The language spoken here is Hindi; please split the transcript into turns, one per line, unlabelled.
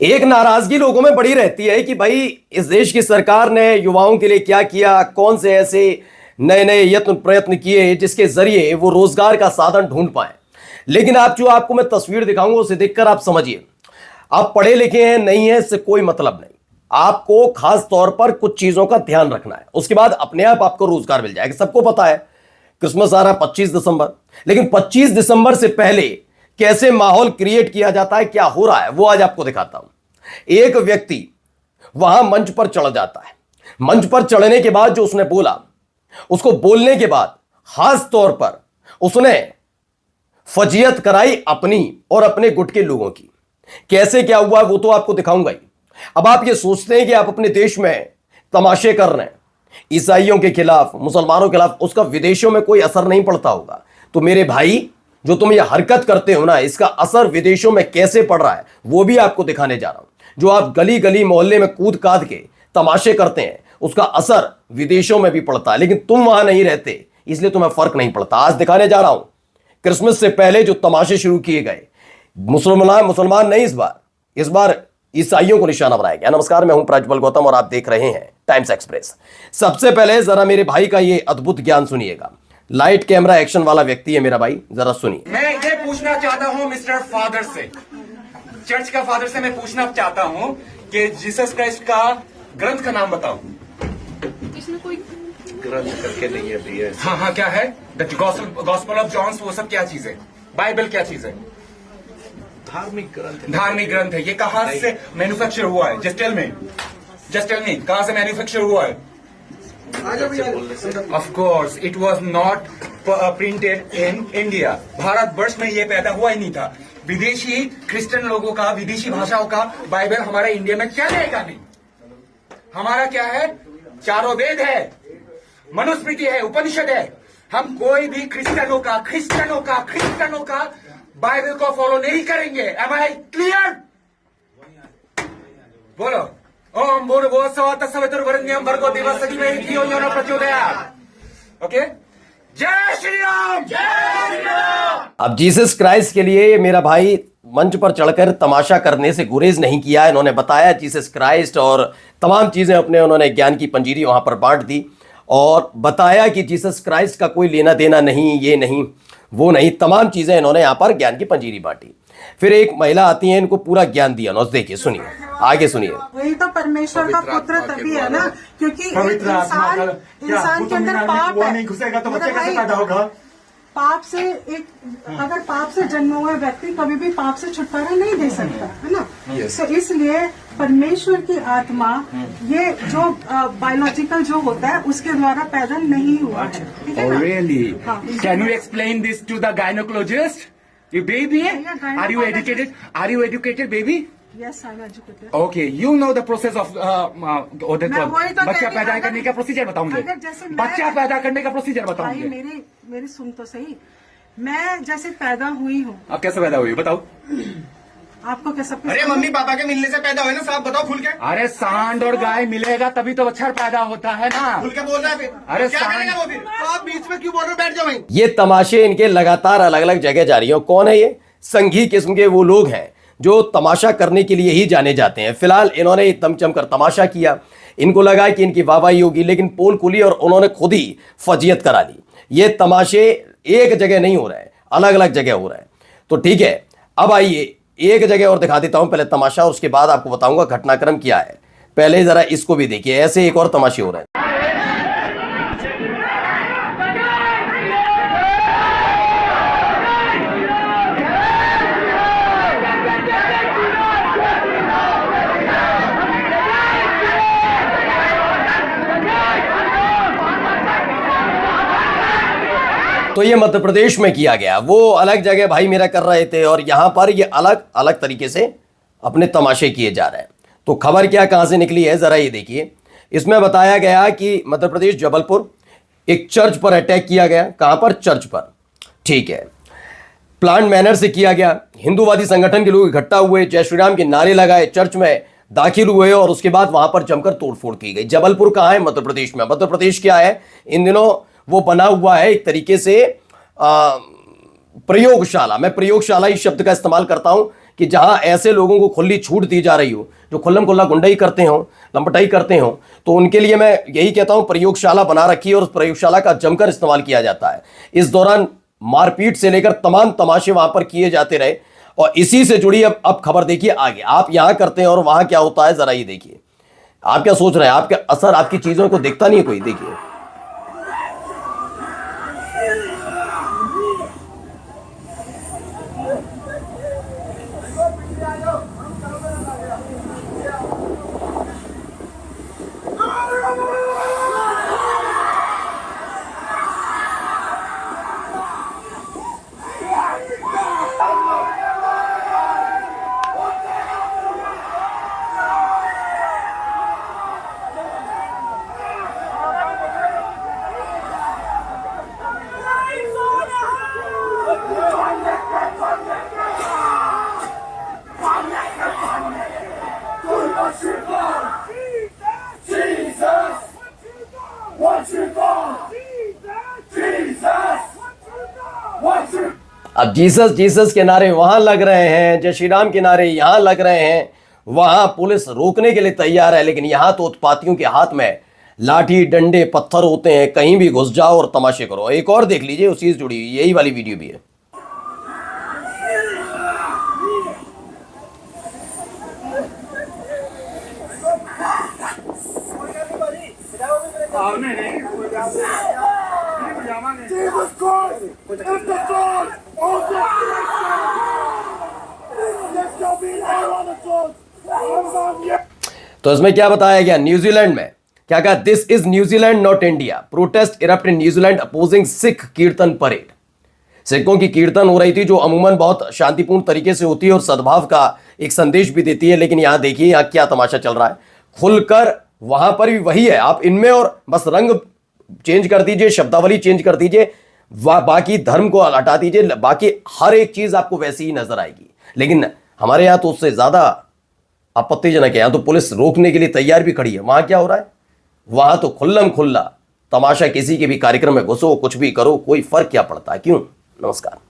एक नाराजगी लोगों में बड़ी रहती है कि भाई इस देश की सरकार ने युवाओं के लिए क्या किया, कौन से ऐसे नए नए यत्न प्रयत्न किए जिसके जरिए वो रोजगार का साधन ढूंढ पाए। लेकिन आप जो आपको मैं तस्वीर दिखाऊंगा उसे देखकर आप समझिए, आप पढ़े लिखे हैं नहीं है इससे कोई मतलब नहीं। आपको खास तौर पर कुछ चीजों का ध्यान रखना है, उसके बाद अपने आप आपको रोजगार मिल जाएगा। सबको पता है क्रिसमस आ रहा है 25 दिसंबर, लेकिन 25 दिसंबर से पहले कैसे माहौल क्रिएट किया जाता है, क्या हो रहा है, वो आज आपको दिखाता हूं। एक व्यक्ति वहां मंच पर चढ़ जाता है। मंच पर चढ़ने के बाद जो उसने बोला, उसको बोलने के बाद खास तौर पर उसने फजीयत कराई अपनी और अपने गुट के लोगों की। कैसे क्या हुआ वो तो आपको दिखाऊंगा ही। अब आप ये सोचते हैं कि आप अपने देश में तमाशे कर रहे हैं ईसाइयों के खिलाफ, मुसलमानों के खिलाफ, उसका विदेशों में कोई असर नहीं पड़ता होगा। तो मेरे भाई, जो तुम ये हरकत करते हो ना, इसका असर विदेशों में कैसे पड़ रहा है वो भी आपको दिखाने जा रहा हूं। जो आप गली गली मोहल्ले में कूद काद के तमाशे करते हैं उसका असर विदेशों में भी पड़ता है, लेकिन तुम वहां नहीं रहते इसलिए तुम्हें फर्क नहीं पड़ता। आज दिखाने जा रहा हूं क्रिसमस से पहले जो तमाशे शुरू किए गए, मुसलमान नहीं, इस बार ईसाइयों को निशाना बनाया गया। नमस्कार, मैं हूं प्रज्वल गौतम और आप देख रहे हैं टाइम्स एक्सप्रेस। सबसे पहले जरा मेरे भाई का ये अद्भुत ज्ञान सुनिएगा। लाइट कैमरा एक्शन वाला व्यक्ति है मेरा भाई, जरा सुनिए।
मैं ये पूछना चाहता हूं मिस्टर फादर से, चर्च का फादर से मैं पूछना चाहता हूं कि जीसस क्राइस्ट का ग्रंथ का नाम बताओ।
इसमें कोई
ग्रंथ करके नहीं है भैया।
हाँ हाँ, क्या है? द गॉस्पेल ऑफ जॉन्स, वो सब क्या चीज है? बाइबल क्या चीज है?
धार्मिक ग्रंथ।
धार्मिक ग्रंथ है। ये कहां से मैन्युफैक्चर हुआ है? जस्ट टेल मी, कहां से मैन्युफैक्चर हुआ है? Of course it was not printed in India. Bharatvarsh में ये पैदा हुआ ही नहीं था। विदेशी क्रिश्चियन लोगों का, विदेशी भाषाओं का बाइबल हमारे इंडिया में चलेगा नहीं। हमारा क्या है? चारों वेद है, मनुस्मृति है, उपनिषद है। हम कोई भी क्रिश्चियनों का बाइबल को फॉलो नहीं करेंगे। Am I clear? बोलो। ओम भूर्भुवः स्वः तत्सवितुर्वरेण्यं भर्गो देवस्य धीमहि धियो यो नः प्रचोदयात्। ओके, जय श्री राम, जय श्री राम।
अब जीसस क्राइस्ट के लिए मेरा भाई मंच पर चढ़कर तमाशा करने से गुरेज नहीं किया। इन्होंने बताया जीसस क्राइस्ट और तमाम चीजें अपने, उन्होंने ज्ञान की पंजीरी वहां पर बांट दी और बताया कि जीसस क्राइस्ट का कोई लेना देना नहीं, ये नहीं वो नहीं, तमाम चीजें इन्होंने यहां पर ज्ञान की पंजीरी बांटी। फिर एक महिला आती है, इनको पूरा ज्ञान दिया। देखिए, सुनिए, आगे सुनिए।
वही तो परमेश्वर का पुत्र तभी है ना, क्योंकि इंसान के अंदर पाप है।
नहीं घुसेगा तो बच्चे कैसे पैदा होगा?
पाप से अगर पाप से जन्म हुआ व्यक्ति कभी भी पाप से छुटकारा नहीं दे सकता है ना। तो इसलिए परमेश्वर की आत्मा ये जो बायोलॉजिकल जो होता है उसके द्वारा पैदा नहीं हुआ है, ठीक है ना?
Really?
हाँ।
Can you explain this to the gynecologist? You baby?
Yeah,
Are you educated? Are you educated, baby?
Yes, I'm educated.
Okay, you know the process of
मैं वही तो
बच्चा
कहती
पैदा
हूँ,
करने का प्रोसीजर बताओ मुझे।
अगर जैसे मैं-
बच्चा पैदा करने का प्रोसीजर बताओ
भाई
मुझे।
मेरी सुन तो सही। मैं जैसे पैदा हुई हूँ,
आप कैसे पैदा हुई बताओ?
आपको क्या सब कुछ
अरे मम्मी पापा के मिलने से पैदा हुए ना, साहब बताओ खुल के।
अरे सांड और गाय मिलेगा तभी तो बच्चा पैदा होता है ना।
खुल के बोल रहा है फिर।
अरे
क्या
सांड-
करेगा वो फिर? तो आप बीच में क्यों बोल रहे हो? बैठ जाओ वहीं।
ये तमाशे इनके लगातार अलग अलग जगह जारी हैं। कौन है ये? संघी किस्म के वो लोग हैं जो तमाशा करने के लिए ही जाने जाते हैं। फिलहाल इन्होंने दम कर तमाशा किया, इनको लगा कि इनकी वाहवाही होगी, लेकिन पोल खुली और उन्होंने खुद ही फजीयत करा ली। ये तमाशे एक जगह नहीं हो रहे हैं, अलग अलग जगह हो रहे हैं। तो ठीक है, अब आइए एक जगह और दिखा देता हूं पहले तमाशा, और उसके बाद आपको बताऊंगा घटनाक्रम क्या है। पहले जरा इसको भी देखिए, ऐसे एक और तमाशे हो रहे हैं। तो ये मध्य प्रदेश में किया गया, वो अलग जगह भाई मेरा कर रहे थे और यहां पर ये अलग अलग तरीके से अपने तमाशे किए जा रहे हैं। तो खबर क्या कहां से निकली है जरा ये देखिए। इसमें बताया गया कि मध्य प्रदेश जबलपुर एक चर्च पर अटैक किया गया। कहां पर? चर्च पर, ठीक है। प्लांट मैनर से किया गया। हिंदूवादी संगठन के लोग इकट्ठा हुए, जय श्री राम के नारे लगाए, चर्च में दाखिल हुए और उसके बाद वहां पर जमकर तोड़फोड़ की गई। जबलपुर कहां है? मध्य प्रदेश में। मध्य प्रदेश क्या है इन दिनों? वो बना हुआ है एक तरीके से प्रयोगशाला। मैं प्रयोगशाला इस शब्द का इस्तेमाल करता हूं कि जहां ऐसे लोगों को खुली छूट दी जा रही हो जो खुल्लम खुल्ला गुंडाई करते हो, लंपटाई करते हो, तो उनके लिए मैं यही कहता हूं प्रयोगशाला बना रखी है और उस प्रयोगशाला का जमकर इस्तेमाल किया जाता है। इस दौरान मारपीट से लेकर तमाम तमाशे वहां पर किए जाते रहे और इसी से जुड़ी अब खबर देखिए आगे। आप यहां करते हैं और वहां क्या होता है जरा ये देखिए। आप क्या सोच रहे हैं? आपका असर आपकी चीजों को देखता नहीं है कोई? देखिए अब जीसस जीसस के नारे वहां लग रहे हैं, जय श्री राम के नारे यहां लग रहे हैं, वहां पुलिस रोकने के लिए तैयार है, लेकिन यहां तो उत्पातियों के हाथ में लाठी डंडे पत्थर होते हैं, कहीं भी घुस जाओ और तमाशे करो। एक और देख लीजिए, उसी से जुड़ी हुई यही वाली वीडियो भी है।
Jesus Christ is the Son of the There shall be no other God.
तो इसमें क्या बताया गया? न्यूजीलैंड में क्या कहा? This is New Zealand not India. Protest erupt in New Zealand opposing Sikh कीर्तन परेड। सिखों की कीर्तन हो रही थी जो अमूमन बहुत शांतिपूर्ण तरीके से होती है और सद्भाव का एक संदेश भी देती है, लेकिन यहां देखिए यहां क्या तमाशा चल रहा है। खुलकर वहां पर भी वही है, आप इनमें और बस रंग चेंज कर दीजिए, शब्दावली चेंज कर दीजिए, बाकी धर्म को हटा दीजिए, बाकी हर एक चीज आपको वैसी ही नजर आएगी। लेकिन हमारे यहां तो उससे ज्यादा आपत्तिजनक है, यहां तो पुलिस रोकने के लिए तैयार भी खड़ी है। वहां क्या हो रहा है? वहां तो खुल्लम खुल्ला तमाशा, किसी के भी कार्यक्रम में घुसो, कुछ भी करो, कोई फर्क क्या पड़ता है? क्यों? नमस्कार।